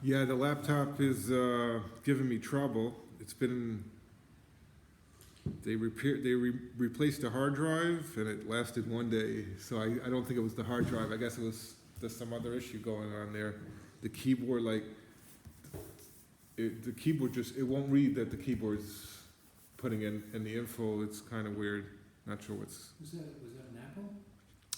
Yeah, the laptop is giving me trouble. It's been replaced the hard drive and it lasted one day. So I don't think it was the hard drive. I guess there's some other issue going on there. The keyboard, the keyboard just, it won't read that the keyboard's putting in the info. It's kind of weird. Not sure what's. Was that an Apple?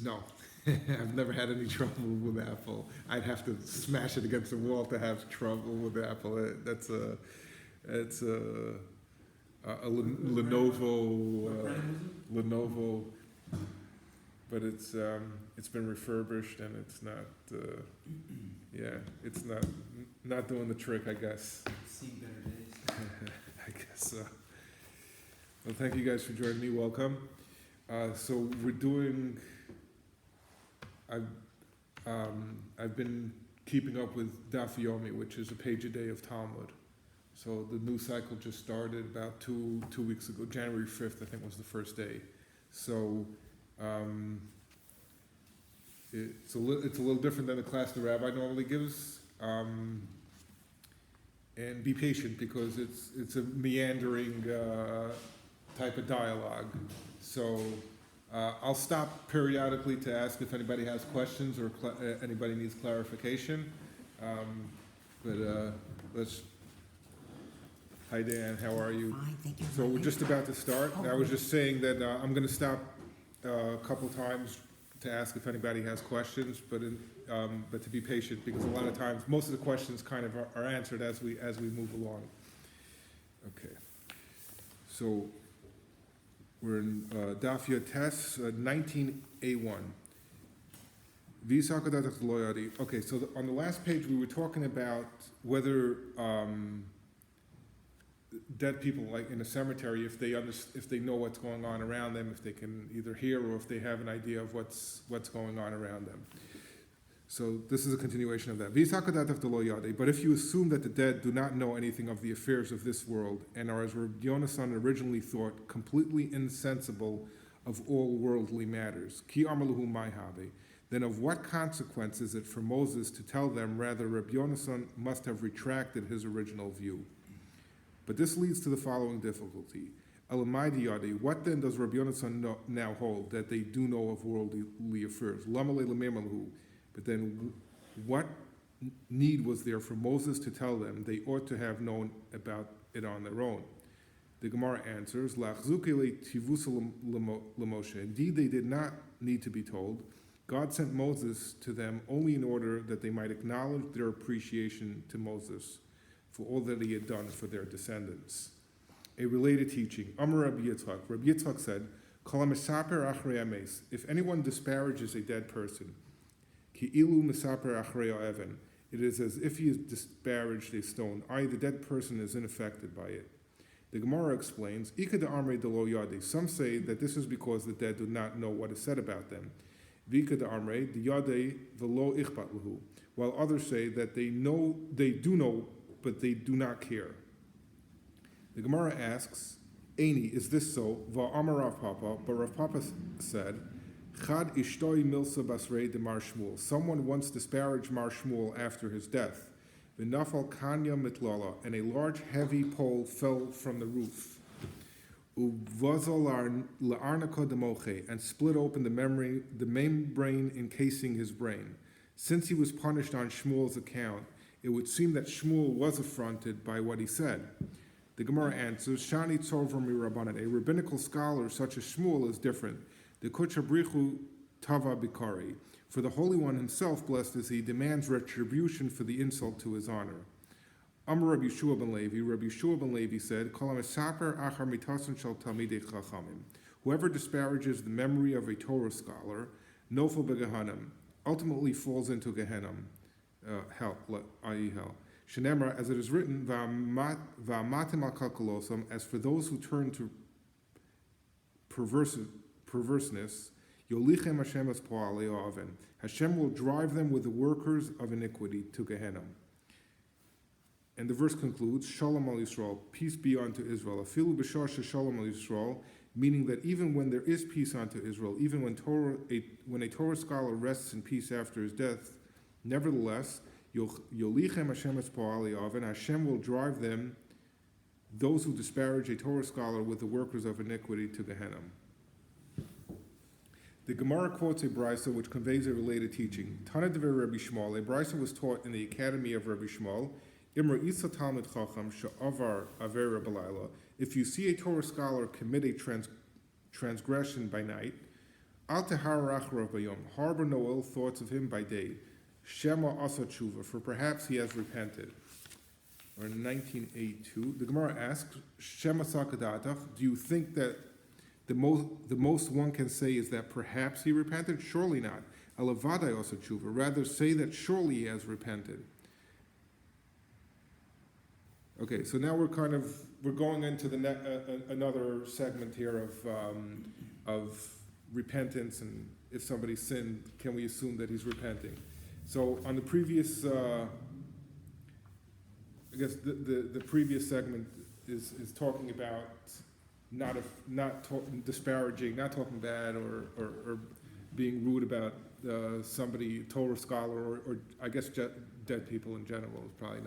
No. I've never had any trouble with Apple. I'd have to smash it against the wall to have trouble with Apple. It's a Lenovo, but it's been refurbished and it's not. It's not doing the trick, I guess. Seen better days. I guess so. Well, thank you guys for joining me. Welcome. So we're doing. I've been keeping up with Daf Yomi, which is a page a day of Talmud. So the new cycle just started about two weeks ago. January 5th, I think, was the first day. So it's a little different than the class the rabbi normally gives. And be patient because it's a meandering type of dialogue. So I'll stop periodically to ask if anybody has questions or anybody needs clarification. Hi Dan, how are you? Fine, thank you. So we're just about to start. I was just saying that I'm going to stop a couple times to ask if anybody has questions, but to be patient because a lot of times most of the questions kind of are answered as we move along. Okay, so we're in Daf Yotes 19A1. Okay, so on the last page we were talking about whether dead people, like in a cemetery, if they know what's going on around them, if they can either hear or if they have an idea of what's going on around them. So this is a continuation of that. But if you assume that the dead do not know anything of the affairs of this world and are, as Rabbi Yonasan originally thought, completely insensible of all worldly matters, then of what consequence is it for Moses to tell them rather Rabbi Yonasan must have retracted his original view? But this leads to the following difficulty. What then does Rabbi Yonasan now hold that they do know of worldly affairs? But then what need was there for Moses to tell them they ought to have known about it on their own? The Gemara answers, indeed they did not need to be told. God sent Moses to them only in order that they might acknowledge their appreciation to Moses for all that he had done for their descendants. A related teaching, Amar Rabbi Yitzchak said, if anyone disparages a dead person, it is as if he has disparaged a stone, i.e. the dead person is unaffected by it. The Gemara explains, some say that this is because the dead do not know what is said about them, while others say that they do know, but they do not care. The Gemara asks, Eini, is this so? Va'amar Rav Papa, but Rav Papa said, Chad ishtoi milsa basrei de Mar Shmuel. Someone once disparaged Mar Shmuel after his death. V'nafal kanya mitlala, and a large heavy pole fell from the roof. Uvazal la'arnaka demoche, and split open the membrane encasing his brain. Since he was punished on Shmuel's account, it would seem that Shmuel was affronted by what he said. The Gemara answers, Shani tzorva mirabanan, a rabbinical scholar such as Shmuel is different. The Kuchabrichu Tava Bikari, for the Holy One himself, blessed is he, demands retribution for the insult to his honor. Amar Rabbi Yeshua ben Levi said, whoever disparages the memory of a Torah scholar, nofel begehanim, ultimately falls into Gehenna, hell, i.e. hell. Shenemra, as it is written, va'amatim al kalkalosam, as for those who turn to perverseness, yolichem Hashem as po'alei oven. Hashem will drive them with the workers of iniquity to Gehenna. And the verse concludes, Shalom al Yisrael, peace be unto Israel. Afilu b'shar shalom al Yisrael, meaning that even when there is peace unto Israel, even when a Torah scholar rests in peace after his death, nevertheless, Yolichem Hashem es po'aliyav, and Hashem will drive them, those who disparage a Torah scholar with the workers of iniquity, to Gehenna. The Gemara quotes a brisa which conveys a related teaching. Tana dever Rabbi Shmuel, a brisa was taught in the academy of Rabbi Shmuel. Imra isa talmid chacham she'avar avera b'layla. If you see a Torah scholar commit a transgression by night, al tehar acharav bayom, harbor no ill thoughts of him by day. Shema asa tshuva, for perhaps he has repented. Or in 1982, the Gemara asks, Shema sakadatach, do you think that the most one can say is that perhaps he repented? Surely not. Alavadai asa tshuva, rather say that surely he has repented. Okay, so now we're going into the another segment here of repentance, and if somebody sinned, can we assume that he's repenting? So on the previous, I guess the previous segment is talking about disparaging, not talking bad or being rude about somebody, Torah scholar, or I guess dead people in general is probably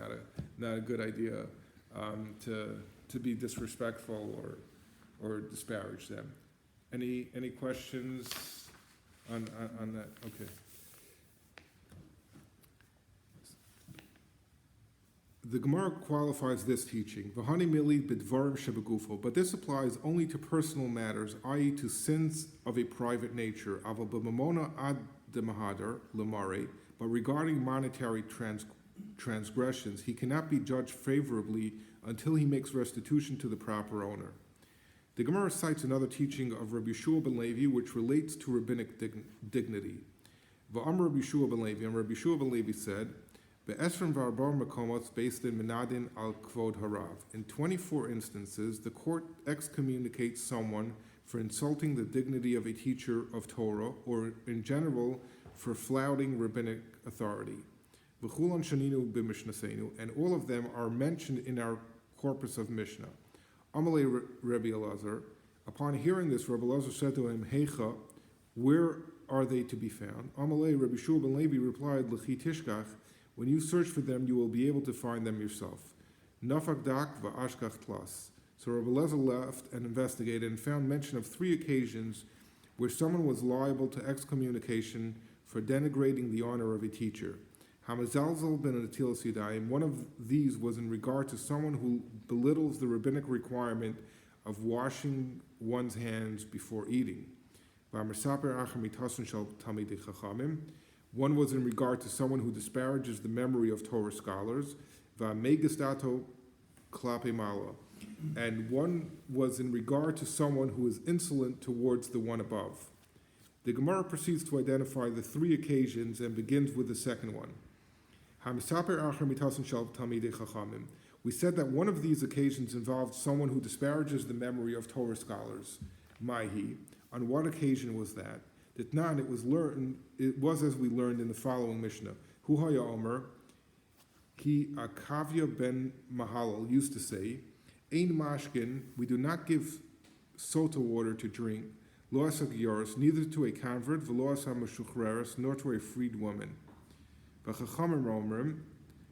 not a good idea to be disrespectful or disparage them. Any questions on that? Okay. The Gemara qualifies this teaching, V'hani mili b'dvarim shebegufo, but this applies only to personal matters, i.e. to sins of a private nature, aval b'mamona ad demahadar lemare, but regarding monetary transgressions, he cannot be judged favorably until he makes restitution to the proper owner. The Gemara cites another teaching of Rabbi Yeshua ben Levi, which relates to rabbinic dignity. V'am Rabbi Yeshua ben Levi, and Rabbi Yeshua ben Levi said, Be'esrim v'arbar makomos based in Menadin al Kvod Harav. In 24 instances, the court excommunicates someone for insulting the dignity of a teacher of Torah, or in general, for flouting rabbinic authority. V'chulan shaninu b'mishnasenu, and all of them are mentioned in our corpus of Mishnah. Amalei Rabbi Elazar, upon hearing this, Rabbi Elazar said to him, Heicha, where are they to be found? Amalei Rabbi Shua ben Levi replied, L'chi tishkach, when you search for them, you will be able to find them yourself. Nafak dak va'ashkach tlas. So Rabbi Elazar left and investigated and found mention of 3 occasions where someone was liable to excommunication for denigrating the honor of a teacher. Hamazalzel ben Atilas Yadayim, one of these was in regard to someone who belittles the rabbinic requirement of washing one's hands before eating. V'amersaper achar shel talmidei chachamim. One was in regard to someone who disparages the memory of Torah scholars, va'megistato klape mala, and one was in regard to someone who is insolent towards the one above. The Gemara proceeds to identify the 3 occasions and begins with the second one. We said that one of these occasions involved someone who disparages the memory of Torah scholars. Maihi. On what occasion was that? Ditnan, it was as we learned in the following Mishnah. Huhaya Omer, he Akavya ben Mahalal used to say, Ein mashkin, we do not give sota water to drink, lo asagyoris, neither to a convert, v'lo asamashuchreris, nor to a freed woman. V'chachamim romrim,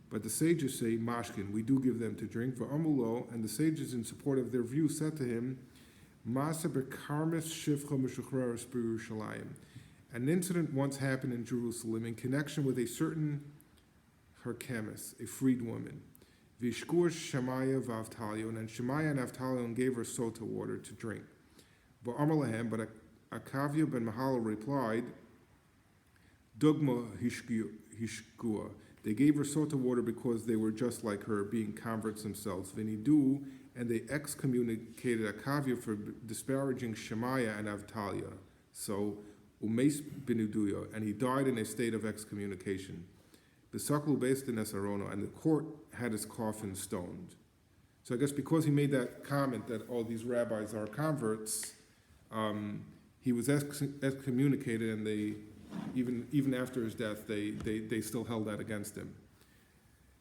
but the sages say, mashkin, we do give them to drink, v'amulo, and the sages in support of their view said to him, Masa bekarmis shivcha meshuchreris b'Yerushalayim. An incident once happened in Jerusalem in connection with a certain Herkemis, a freed woman. Vishkur Shemaya v'Avtalion, and Shemaya and Avtalion gave her sota water to drink. But Akavya ben Mahal replied, Dugma hishkua. They gave her sota water because they were just like her, being converts themselves. Vinidu, and they excommunicated Akavya for disparaging Shemaya and Avtalia. So, Umeis binuduya, and he died in a state of excommunication. The Saklu based in Esarono, and the court had his coffin stoned. So I guess because he made that comment that all these rabbis are converts, he was excommunicated, and they, even after his death, they still held that against him.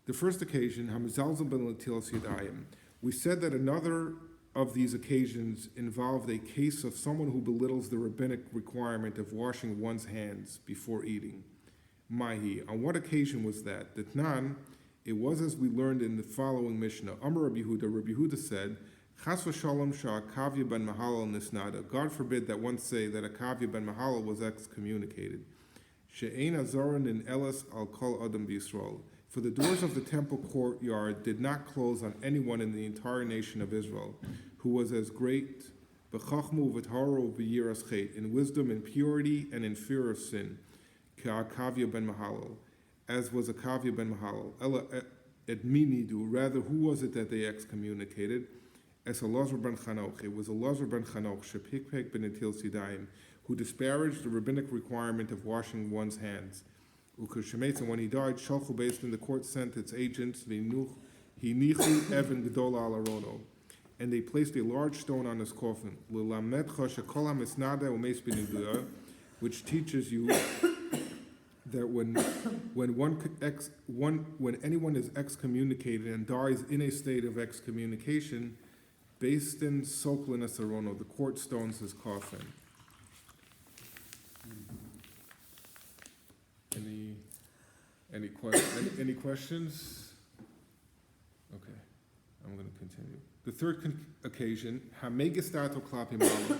The first occasion, Hamizalzel ben Latilas Yadayim, we said that another of these occasions involved a case of someone who belittles the rabbinic requirement of washing one's hands before eating. Mahi. On what occasion was that? Ditnan, it was as we learned in the following Mishnah. Amar Rabbi Yehuda said, Chas v'shalom sha'akavya ben Mahalal nisnada. God forbid that one say that Akavya ben Mahalal was excommunicated. She'ein azorin in elas al kol adam v'Yisrael. For the doors of the temple courtyard did not close on anyone in the entire nation of Israel, who was as great b'chachmu v'taro v'yiras chet, in wisdom and purity and in fear of sin, ka'akavya ben Mahalal, as was Akavya ben Mahalal. Ela et minidu, rather who was it that they excommunicated? As Elazar ben Chanoch, it was Elazar ben Chanoch, shepikpek ben etil sidayim, who disparaged the rabbinic requirement of washing one's hands. And when he died, Shalchu based in the court sent its agents, Hinichu Evan Gedola al Arono, and they placed a large stone on his coffin, which teaches you that when anyone is excommunicated and dies in a state of excommunication, based in Soklin Asarono, the court stones his coffin. Any questions? Okay, I'm going to continue. The third occasion, Hamegistato Klapi Mama.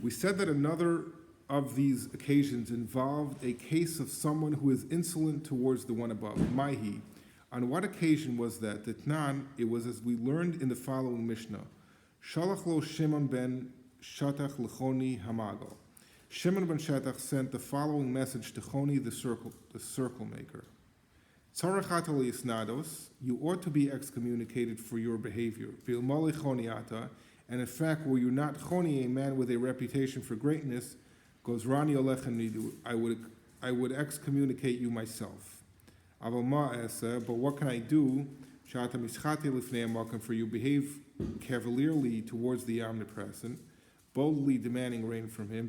We said that another of these occasions involved a case of someone who is insolent towards the one above. Maihi. On what occasion was that? Tnan, it was as we learned in the following Mishnah. Shalach lo Shimon ben Shatach lechoni hamago. Shimon ben Shatach sent the following message to Choni, the circle maker. Tzarachat isnados, you ought to be excommunicated for your behavior. Vilmali choniata, and in fact, were you not Choni, a man with a reputation for greatness, goes Rani olechem nidu, I would excommunicate you myself. Avama esa, but what can I do? Shata mischati lifnei amakim, for you behave cavalierly towards the omnipresent, boldly demanding rain from him,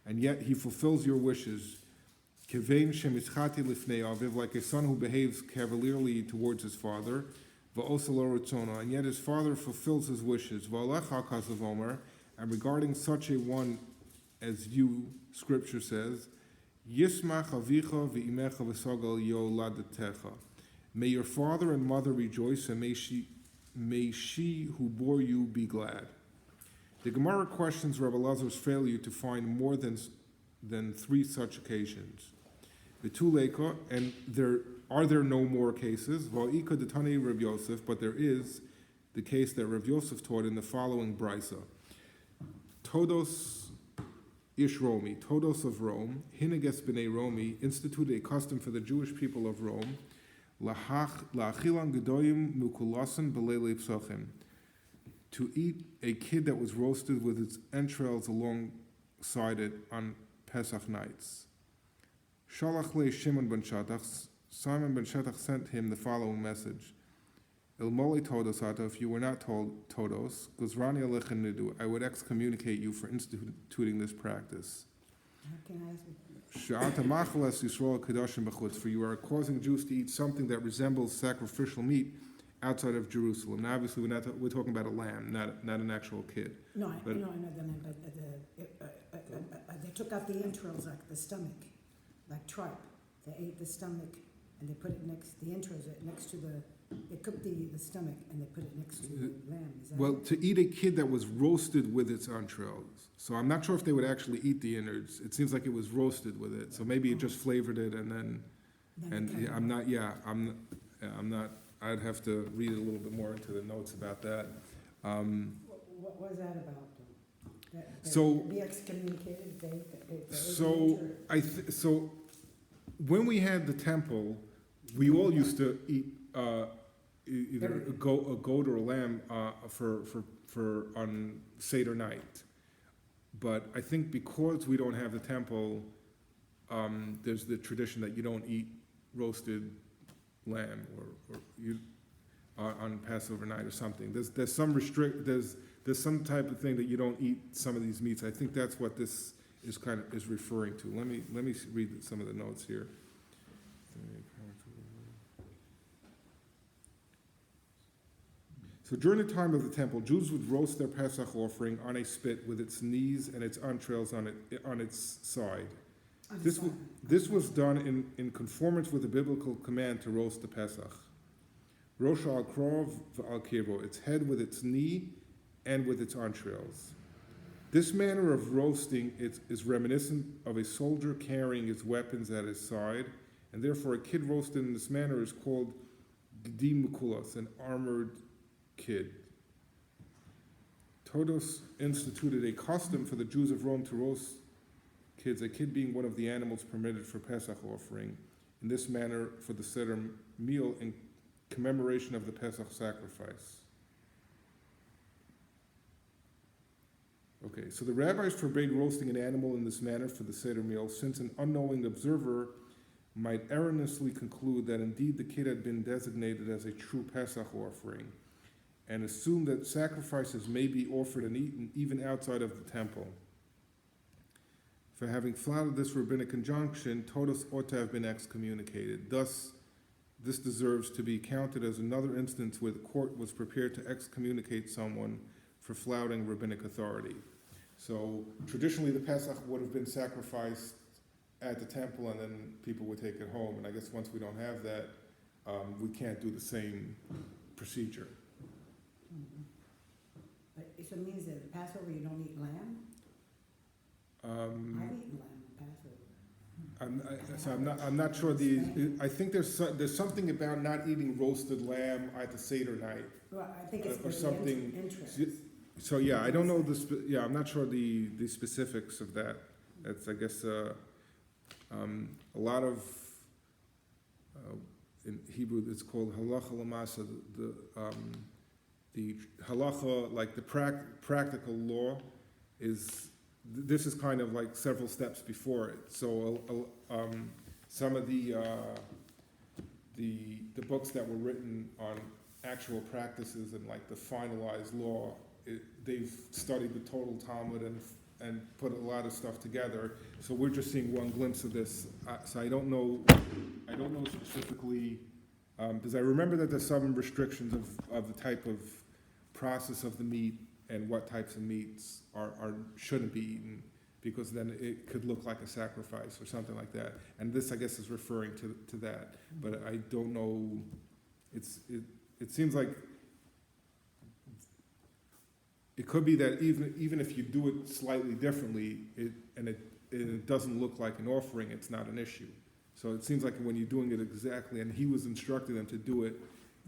and yet he fulfills your wishes. Like a son who behaves cavalierly towards his father, and yet his father fulfills his wishes. And regarding such a one as you, Scripture says, may your father and mother rejoice, and may she who bore you be glad. The Gemara questions Rabbi Lazar's failure to find more than 3 such occasions. The two Leika, and there no more cases. Va'ika detani Rav Yosef, but there is the case that Rav Yosef taught in the following brisa. Todos ish Romi, Todos of Rome, Hineges b'nei Romi, instituted a custom for the Jewish people of Rome, la'achilan gedoyim mukulasan b'leilei psochim, to eat a kid that was roasted with its entrails alongside it on Pesach nights. Shalach le Shimon ben Shatach, Simon ben Shatach sent him the following message. Il moli todos ata, if you were not told todos, guzrani alechem nidu, I would excommunicate you for instituting this practice. Sha'ata machalas Yisrael kadoshim b'chutz, for you are causing Jews to eat something that resembles sacrificial meat outside of Jerusalem. Now, obviously, we're talking about a lamb, not an actual kid. No, I know the lamb, but they took out the entrails, like the stomach, like tripe. They ate the stomach and they put it the entrails next to they cooked the stomach and they put it next to the lamb. Is that Well, it? to eat a kid that was roasted with its entrails. So I'm not sure if they would actually eat the innards. It seems like it was roasted with it. So maybe it just flavored it and then, I'm not, I'd have to read a little bit more into the notes about that. What was that about? So- Be excommunicated? So when we had the temple, we all used to eat either a goat or a lamb for on Seder night. But I think because we don't have the temple, there's the tradition that you don't eat roasted lamb or you on Passover night or something. There's some type of thing that you don't eat some of these meats. I think that's what this is referring to. Let me read some of the notes here. So during the time of the temple, Jews would roast their Pesach offering on a spit with its knees and its entrails on its side. This was done in conformance with the biblical command to roast the Pesach. Rosh al krov v'al kirbo, its head with its knee and with its entrails. This manner of roasting is reminiscent of a soldier carrying his weapons at his side, and therefore a kid roasted in this manner is called gdi mukulas, an armored kid. Todos instituted a custom for the Jews of Rome to roast kids, a kid being one of the animals permitted for Pesach offering, in this manner for the Seder meal in commemoration of the Pesach sacrifice. Okay, so the rabbis forbade roasting an animal in this manner for the Seder meal, since an unknowing observer might erroneously conclude that indeed the kid had been designated as a true Pesach offering, and assume that sacrifices may be offered and eaten even outside of the temple. For having flouted this rabbinic injunction, Todos ought to have been excommunicated. Thus, this deserves to be counted as another instance where the court was prepared to excommunicate someone for flouting rabbinic authority. So traditionally the Pesach would have been sacrificed at the temple and then people would take it home. And I guess once we don't have that, we can't do the same procedure. Mhm. But so it means that at Passover you don't eat lamb? I've eaten lamb at Passover. I'm not sure I think there's something about not eating roasted lamb at the Seder night. Well, I think it's or for the something- interest. So yeah, I don't know I'm not sure the specifics of that. It's, I guess, a lot of, in Hebrew it's called halacha lamasa, the halacha, like the practical law this is kind of like several steps before it. So some of the books that were written on actual practices and like the finalized law, they've studied the total Talmud and put a lot of stuff together. So we're just seeing one glimpse of this. So I don't know specifically, because I remember that there's some restrictions of the type of process of the meat and what types of meats shouldn't be eaten, because then it could look like a sacrifice or something like that. And this, I guess, is referring to that. But I don't know. It seems like it could be that even if you do it slightly differently, it doesn't look like an offering, it's not an issue. So it seems like when you're doing it exactly, and he was instructing them to do it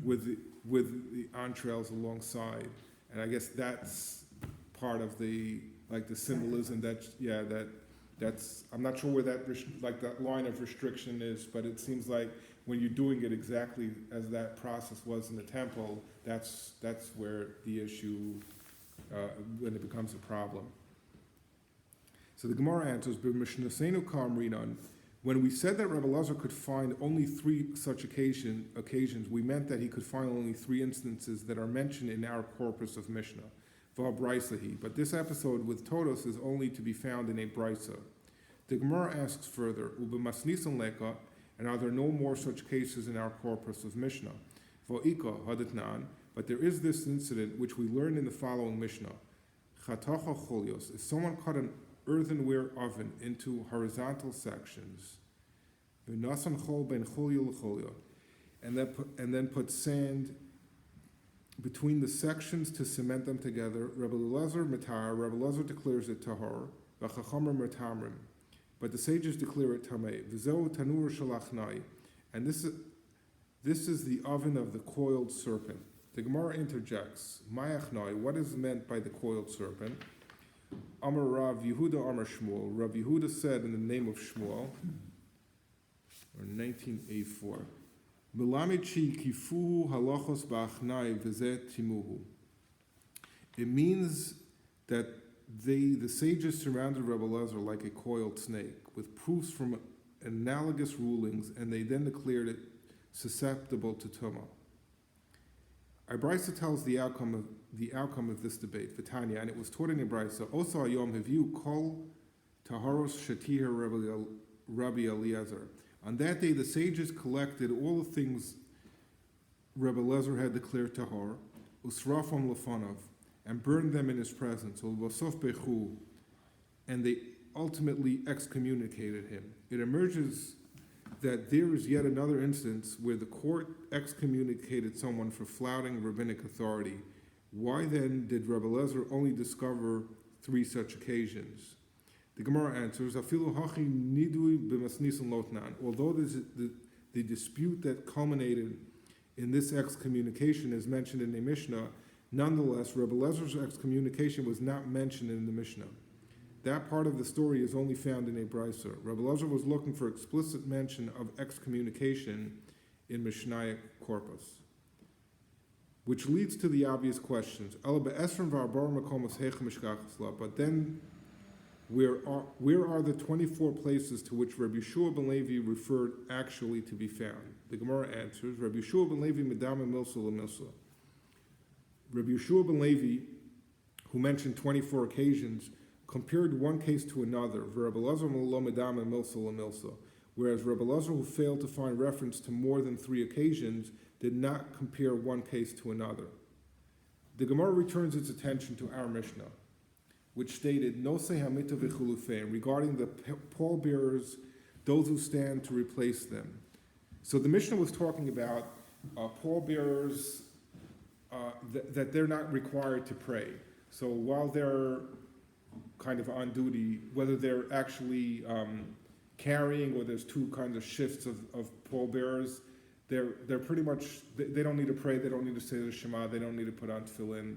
with the entrails alongside, and I guess that's part of the symbolism that's I'm not sure where that line of restriction is, but it seems like when you're doing it exactly as that process was in the temple, that's where the issue, when it becomes a problem. So the Gemara answers, "B'mishnasenu kamrinan." When we said that Rebbe Elazar could find only 3 such occasions, we meant that he could find only 3 instances that are mentioned in our corpus of Mishnah. V'abraisahi. But this episode with Todos is only to be found in a brisa. The Gemara asks further, "Ubemasnisan leka," and are there no more such cases in our corpus of Mishnah? V'ika haditnan. But there is this incident which we learn in the following Mishnah. Chatacha cholios. If someone cut an earthenware oven into horizontal sections, v'nasan chol ben cholio l'cholio, and then put sand between the sections to cement them together. Rebbe Elazar declares it tahor, v'chachamer metamrim, but the sages declare it tamei. V'zeu tanur shalachnai, and this is the oven of the coiled serpent. The Gemara interjects, Mayachnai, what is meant by the coiled serpent? Amar Rav Yehuda Amar Shmuel. Rav Yehuda said in the name of Shmuel, or 1984, Milamichi kifuhu halachos ba'achnai v'zeh timuhu. It means that the sages surrounded Rebbe Elazar like a coiled snake with proofs from analogous rulings, and they then declared it susceptible to tumah. Our Brisa tells the outcome of this debate, Vitanya, and it was taught in the Brisa. Osa Yom Haviu Kol Taharos Shatir Rabbi Eliezer. On that day, the sages collected all the things Rebbe Eliezer had declared tahor, usrafam lefanov, and burned them in his presence. Ulvasof bechu, and ultimately excommunicated him. It emerges that there is yet another instance where the court excommunicated someone for flouting rabbinic authority. Why then did Rebbe Eliezer only discover 3 such occasions? The Gemara answers, Afilu hachi nidui b'masnisan lotnan. Although the dispute that culminated in this excommunication is mentioned in the Mishnah, nonetheless, Rebbe Elezer's excommunication was not mentioned in the Mishnah. That part of the story is only found in a brisa. Rebbe Elezer was looking for explicit mention of excommunication in Mishnaic corpus, which leads to the obvious questions. But then, where are the 24 places to which Rabbi Yeshua ben Levi referred actually to be found? The Gemara answers, Rabbi Yeshua ben Levi medama milsa lemilsa. Rabbi Yeshua ben Levi, who mentioned 24 occasions, compared one case to another, whereas Rebbe Eliezer, who failed to find reference to more than 3 occasions, did not compare one case to another. The Gemara returns its attention to our Mishnah, which stated, Nosei hamita v'chulufein, regarding the pallbearers, those who stand to replace them. So the Mishnah was talking about pallbearers, that they're not required to pray. So while they're kind of on duty, whether they're actually carrying or there's 2 kinds of shifts of pallbearers, they're pretty much, they don't need to pray, they don't need to say the Shema, they don't need to put on tefillin.